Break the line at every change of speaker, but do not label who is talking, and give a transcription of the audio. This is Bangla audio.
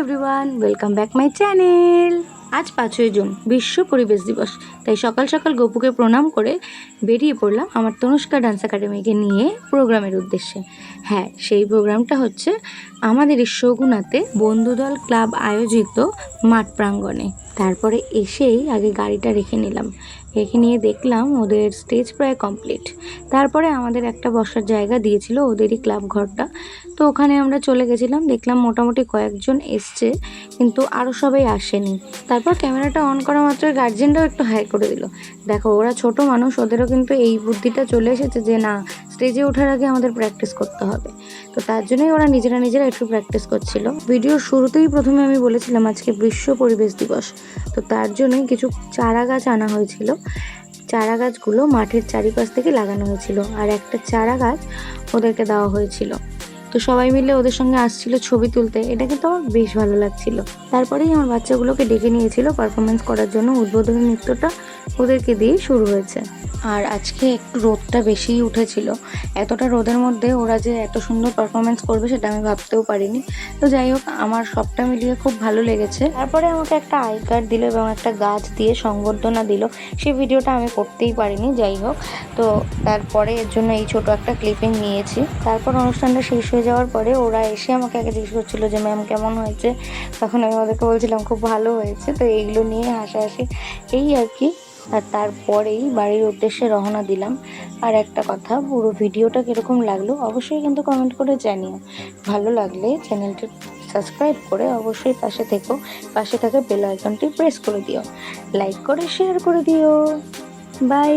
Everyone, welcome back my channel. আজ 5ই জুন বিশ্ব পরিবেশ দিবস, তাই সকাল সকাল গপুকে প্রণাম করে বেরিয়ে পড়লাম আমার তনুষ্কা ডান্স একাডেমিকে নিয়ে প্রোগ্রামের উদ্দেশ্যে। হ্যাঁ, সেই প্রোগ্রামটা হচ্ছে আমাদের এই শগুনাতে বন্ধুদল ক্লাব আয়োজিত মাঠ প্রাঙ্গণে। তারপরে এসেই আগে গাড়িটা রেখে নিলাম, রেখে নিয়ে দেখলাম ওদের স্টেজ প্রায় কমপ্লিট। তারপরে আমাদের একটা বসার জায়গা দিয়েছিল ওদেরই ক্লাব ঘরটা, তো ওখানে আমরা চলে গেছিলাম। দেখলাম মোটামুটি কয়েকজন এসছে, কিন্তু আরও সবাই আসেনি। তারপর ক্যামেরাটা অন করা মাত্রই গার্জেনরাও একটু হাই করে দিল। দেখো, ওরা ছোট মানুষ, ওদেরও কিন্তু এই বুদ্ধিটা চলে এসেছে যে না, স্টেজে ওঠার আগে আমাদের প্র্যাকটিস করতে হবে। তো তার জন্যই ওরা নিজেরা একটু প্র্যাকটিস করছিল। ভিডিওর শুরুতেই প্রথমে আমি বলেছিলাম আজকে বিশ্ব পরিবেশ দিবস, তো তার জন্যই কিছু চারা গাছ আনা হয়েছিল। চারা গাছগুলো মাঠের চারিপাশ থেকে লাগানো হয়েছিল, আর একটা চারা গাছ ওদেরকে দেওয়া হয়েছিল। তো সবাই মিলে ওদের সঙ্গে আসছিল ছবি তুলতে, এটা কিন্তু আমার বেশ ভালো লাগছিল। তারপরেই আমার বাচ্চাগুলোকে ডেকে নিয়েছিল পারফরমেন্স করার জন্য। উদ্বোধনী নৃত্যটা ওদেরকে দিয়েই শুরু হয়েছে। আর আজকে একটু রোদটা বেশিই উঠেছিল। এতটা রোদের মধ্যে ওরা যে এত সুন্দর পারফরমেন্স করবে সেটা আমি ভাবতেও পারিনি। তো যাই হোক, আমার সবটা মিলিয়ে খুব ভালো লেগেছে। তারপরে আমাকে একটা আই কার্ড দিল এবং একটা গাছ দিয়ে সংবর্ধনা দিল। সেই ভিডিওটা আমি করতেই পারিনি। যাই হোক, তো তারপরে এর জন্য এই ছোট একটা ক্লিপিং নিয়েছি। তারপর অনুষ্ঠানটা শেষ হয়ে যাওয়ার পরে ওরা এসে আমাকে আগে জিজ্ঞেস করছিল যে ম্যাম কেমন হয়েছে। তখন আমি ওদেরকে বলছিলাম খুব ভালো হয়েছে। তো এইগুলো নিয়ে হাসাহাসি এই আর কি। আর তারপরেই বাড়ির উদ্দেশ্যে রওনা দিলাম। আর একটা কথা, পুরো ভিডিওটা কীরকম লাগলো অবশ্যই কিন্তু কমেন্ট করে জানিও। ভালো লাগলে চ্যানেলটি সাবস্ক্রাইব করে অবশ্যই পাশে থেকো, পাশে থাকা বেল আইকনটি প্রেস করে দিও, লাইক করে শেয়ার করে দিও। বাই।